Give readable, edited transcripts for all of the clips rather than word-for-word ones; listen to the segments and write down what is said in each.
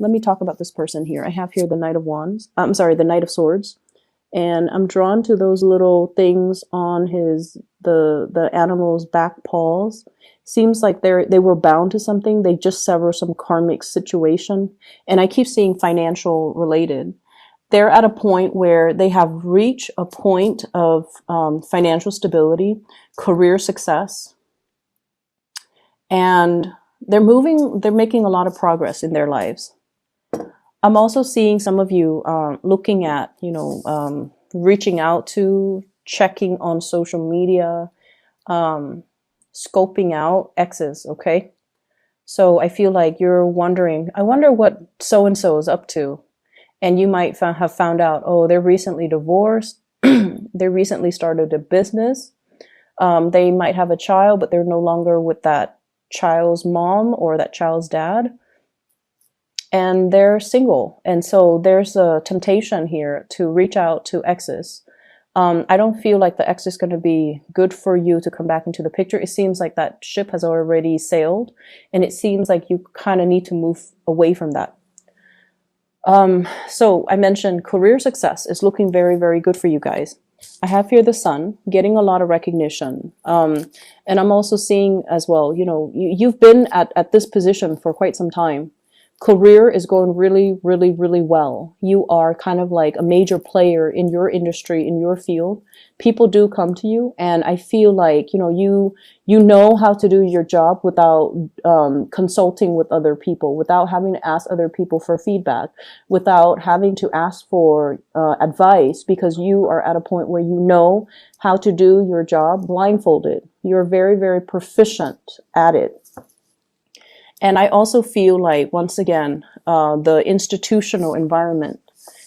let me talk about this person here. I have here the Knight of Wands. I'm sorry, the Knight of Swords. And I'm drawn to those little things on the animal's back paws. Seems like they were bound to something. They just sever some karmic situation. And I keep seeing financial related. They're at a point where they have reached a point of financial stability, career success, and they're making a lot of progress in their lives. I'm also seeing some of you looking at, reaching out to, checking on social media, scoping out exes, okay? So I feel like you're wondering, I wonder what so-and-so is up to. And you might have found out, oh, they're recently divorced. They recently started a business. They might have a child, but they're no longer with that child's mom or that child's dad. And they're single. And so there's a temptation here to reach out to exes. I don't feel like the ex is going to be good for you to come back into the picture. It seems like that ship has already sailed, and it seems like you kind of need to move away from that. So I mentioned career success is looking very, very good for you guys. I have here the Sun getting a lot of recognition. And I'm also seeing as well, you've been at this position for quite some time. Career is going really, really, really well. You are kind of like a major player in your industry, in your field. People do come to you, and I feel like, you know how to do your job without consulting with other people, without having to ask other people for feedback, without having to ask for advice, because you are at a point where you know how to do your job blindfolded. You're very, very proficient at it. And I also feel like, once again, the institutional environment.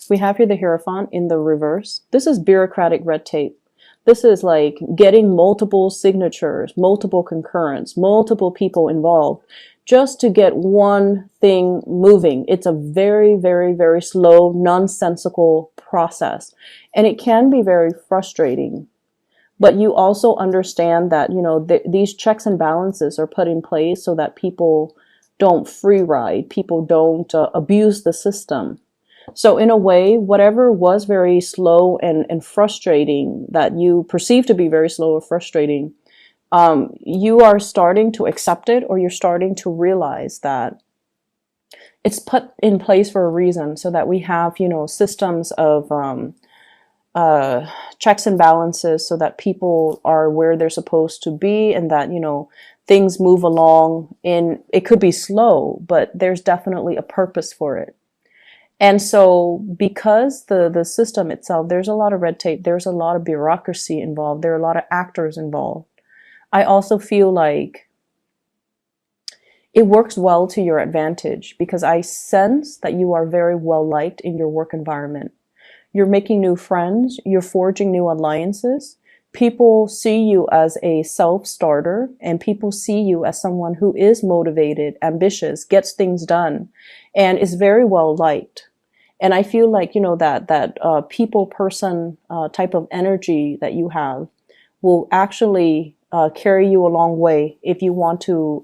We have here the Hierophant in the reverse. This is bureaucratic red tape. This is like getting multiple signatures, multiple concurrence, multiple people involved just to get one thing moving. It's a very, very, very slow, nonsensical process. And it can be very frustrating. But you also understand that, these checks and balances are put in place so that people don't free ride, people don't abuse the system. So in a way, whatever was very slow and frustrating, that you perceive to be very slow or frustrating, you are starting to accept it, or you're starting to realize that it's put in place for a reason, so that we have, systems of checks and balances, so that people are where they're supposed to be, and that, things move along. It could be slow, but there's definitely a purpose for it. And so because the system itself, there's a lot of red tape, there's a lot of bureaucracy involved, there are a lot of actors involved. I also feel like it works well to your advantage, because I sense that you are very well liked in your work environment. You're making new friends, you're forging new alliances. People see you as a self-starter, and people see you as someone who is motivated, ambitious, gets things done, and is very well liked. And I feel like, that people person type of energy that you have will actually carry you a long way if you want to,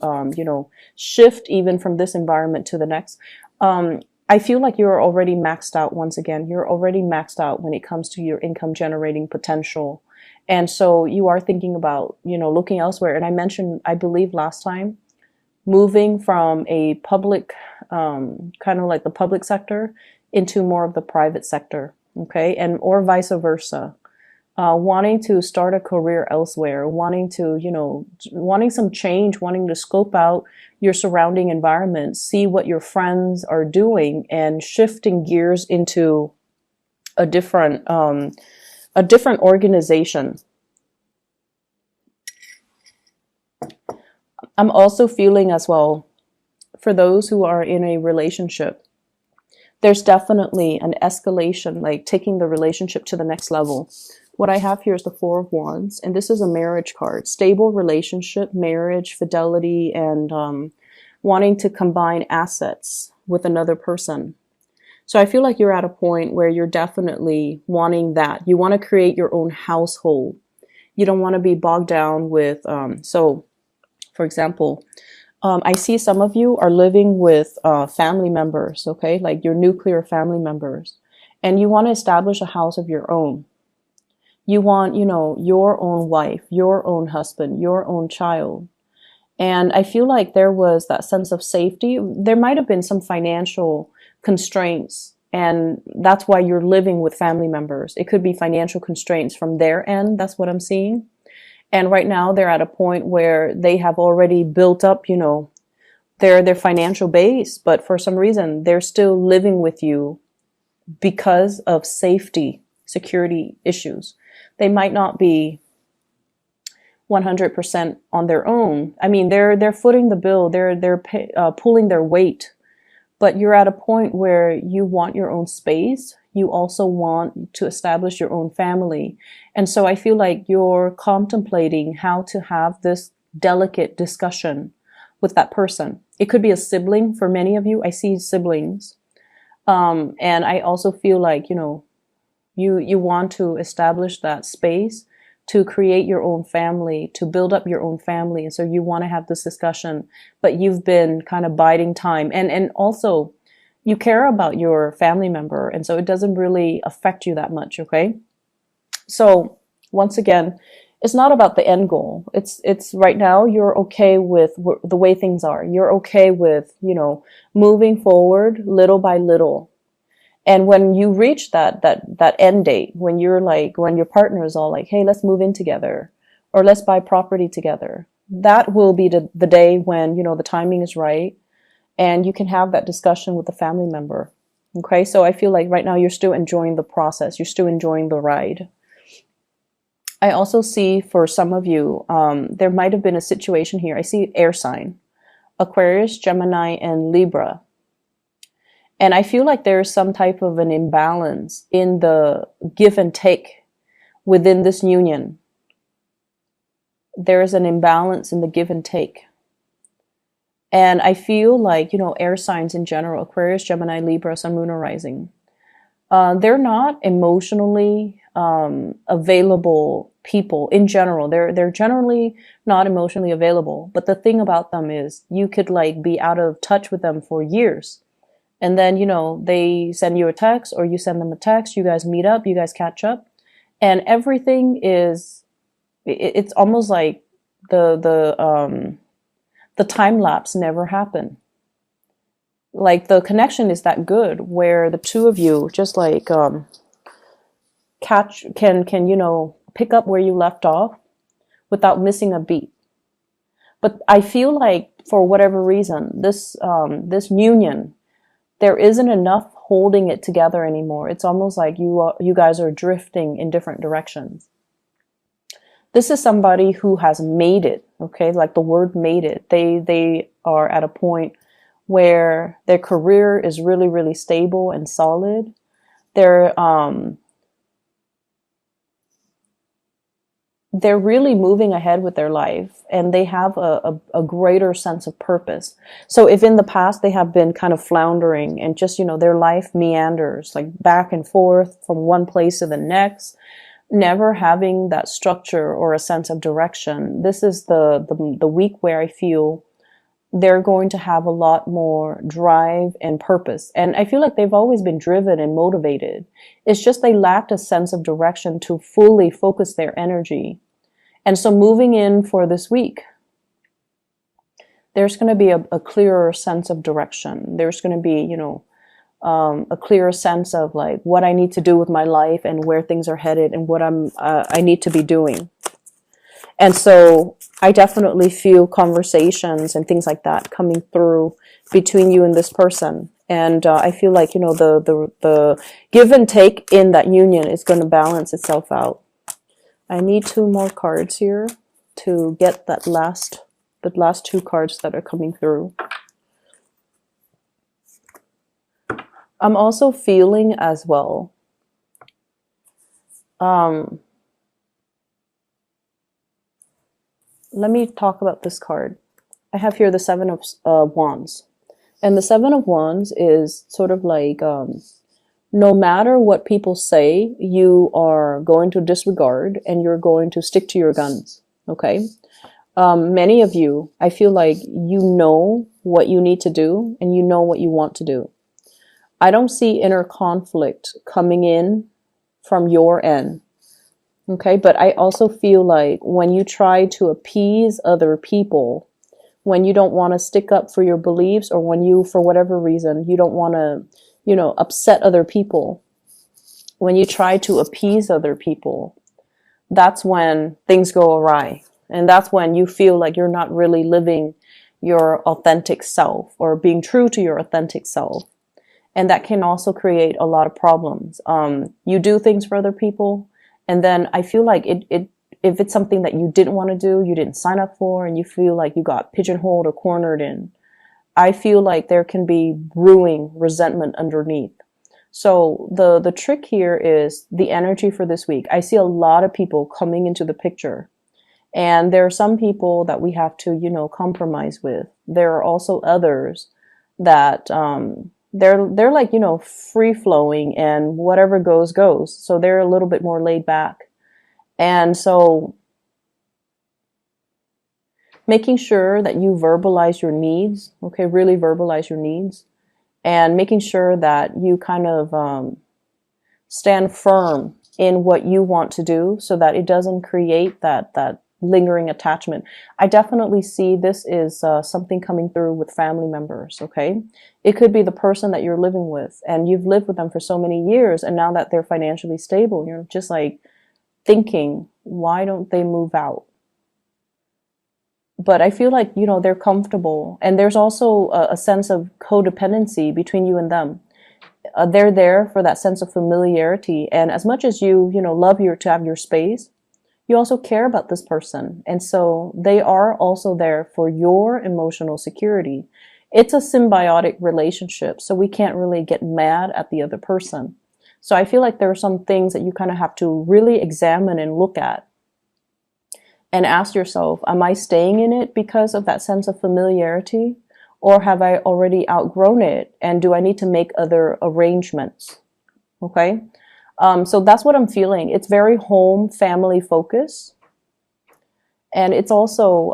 shift even from this environment to the next. I feel like you're already maxed out. Once again, you're already maxed out when it comes to your income generating potential. And so you are thinking about, looking elsewhere. And I mentioned, I believe last time, moving from a public, kind of like the public sector into more of the private sector. Okay. And, or vice versa. Wanting to start a career elsewhere, wanting some change, wanting to scope out your surrounding environment, see what your friends are doing, and shifting gears into a different organization. I'm also feeling as well, for those who are in a relationship, there's definitely an escalation, like taking the relationship to the next level. What I have here is the Four of Wands, and this is a marriage card. Stable relationship, marriage, fidelity, and wanting to combine assets with another person. So I feel like you're at a point where you're definitely wanting that. You want to create your own household. You don't want to be bogged down with, so for example, I see some of you are living with family members, okay, like your nuclear family members, and you want to establish a house of your own. You want, you know, your own wife, your own husband, your own child. And I feel like there was that sense of safety. There might have been some financial constraints, and that's why you're living with family members. It could be financial constraints from their end. That's what I'm seeing. And right now they're at a point where they have already built up, you know, their financial base, but for some reason they're still living with you because of safety, security issues. They might not be 100% on their own. I mean, they're footing the bill, they're pulling their weight, but you're at a point where you want your own space. You also want to establish your own family. And so I feel like you're contemplating how to have this delicate discussion with that person. It could be a sibling for many of you. I see siblings. And I also feel like, you know, you want to establish that space to create your own family, to build up your own family. And so you want to have this discussion, but you've been kind of biding time. And also you care about your family member. And so it doesn't really affect you that much. Okay. So once again, it's not about the end goal. It's right now you're okay with the way things are. You're okay with, you know, moving forward little by little. And when you reach that end date, when you're like, when your partner is all like, hey, let's move in together, or let's buy property together, that will be the day when, you know, the timing is right and you can have that discussion with the family member. Okay. So I feel like right now you're still enjoying the process. You're still enjoying the ride. I also see for some of you, there might have been a situation here. I see air sign, Aquarius, Gemini, and Libra. And I feel like there's some type of an imbalance in the give and take within this union. There's an imbalance in the give and take. And I feel like, you know, air signs in general, Aquarius, Gemini, Libra, Sun, Moon, or Rising, they're not emotionally available people in general. They're generally not emotionally available. But the thing about them is you could like be out of touch with them for years. And then, you know, they send you a text or you send them a text, you guys meet up, you guys catch up, and everything is, it's almost like the time lapse never happened. Like the connection is that good where the two of you just like, can, you know, pick up where you left off without missing a beat. But I feel like for whatever reason, this union, there isn't enough holding it together anymore. It's almost like you guys are drifting in different directions. This is somebody who has made it, okay? Like the word made it. They are at a point where their career is really, really stable and solid. They're really moving ahead with their life and they have a greater sense of purpose. So if in the past they have been kind of floundering and just, you know, their life meanders like back and forth from one place to the next, never having that structure or a sense of direction, this is the week where I feel they're going to have a lot more drive and purpose. And I feel like they've always been driven and motivated. It's just they lacked a sense of direction to fully focus their energy. And so moving in for this week, there's going to be a clearer sense of direction. There's going to be, you know, a clearer sense of like what I need to do with my life and where things are headed and what I need to be doing. And so I definitely feel conversations and things like that coming through between you and this person. And I feel like, you know, the give and take in that union is going to balance itself out. I need 2 more cards here to get the last 2 cards that are coming through. I'm also feeling as well. Let me talk about this card. I have here the 7 of Wands. And the 7 of Wands is sort of like, no matter what people say, you are going to disregard and you're going to stick to your guns. Okay? Many of you, I feel like you know what you need to do and you know what you want to do. I don't see inner conflict coming in from your end. Okay, but I also feel like when you try to appease other people, when you don't want to stick up for your beliefs, or when you, for whatever reason, you don't want to, upset other people, when you try to appease other people, that's when things go awry. And that's when you feel like you're not really living your authentic self or being true to your authentic self. And that can also create a lot of problems. You do things for other people, and then I feel like if it's something that you didn't want to do, you didn't sign up for, and you feel like you got pigeonholed or cornered in, I feel like there can be brewing resentment underneath. So the trick here is the energy for this week. I see a lot of people coming into the picture, and there are some people that we have to, compromise with. There are also others that they're like, free flowing, and whatever goes goes. So they're a little bit more laid back. And so making sure that you verbalize your needs, okay, really verbalize your needs, and making sure that you kind of stand firm in what you want to do so that it doesn't create that lingering attachment. I definitely see this is something coming through with family members, okay? It could be the person that you're living with, and you've lived with them for so many years, and now that they're financially stable, you're just like thinking, why don't they move out? But I feel like, they're comfortable, and there's also a sense of codependency between you and them. They're there for that sense of familiarity, and as much as you love to have your space, you also care about this person. And so they are also there for your emotional security. It's a symbiotic relationship, so we can't really get mad at the other person. So I feel like there are some things that you kind of have to really examine and look at and ask yourself, am I staying in it because of that sense of familiarity? Or have I already outgrown it? And do I need to make other arrangements? Okay. So that's what I'm feeling. It's very home family focus. And it's also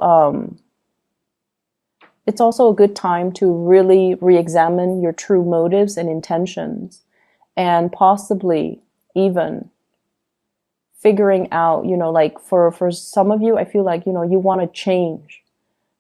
a good time to really re-examine your true motives and intentions, and possibly even figuring out, like for some of you, I feel like, you want to change,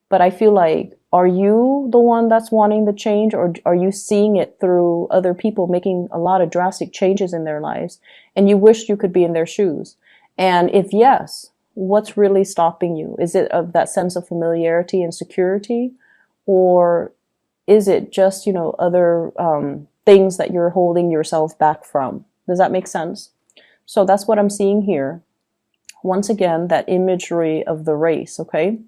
but I feel like, are you the one that's wanting the change, or are you seeing it through other people making a lot of drastic changes in their lives and you wish you could be in their shoes? And if yes, what's really stopping you? Is it of that sense of familiarity and security, or is it just, other things that you're holding yourself back from? Does that make sense? So that's what I'm seeing here. Once again, that imagery of the race, okay?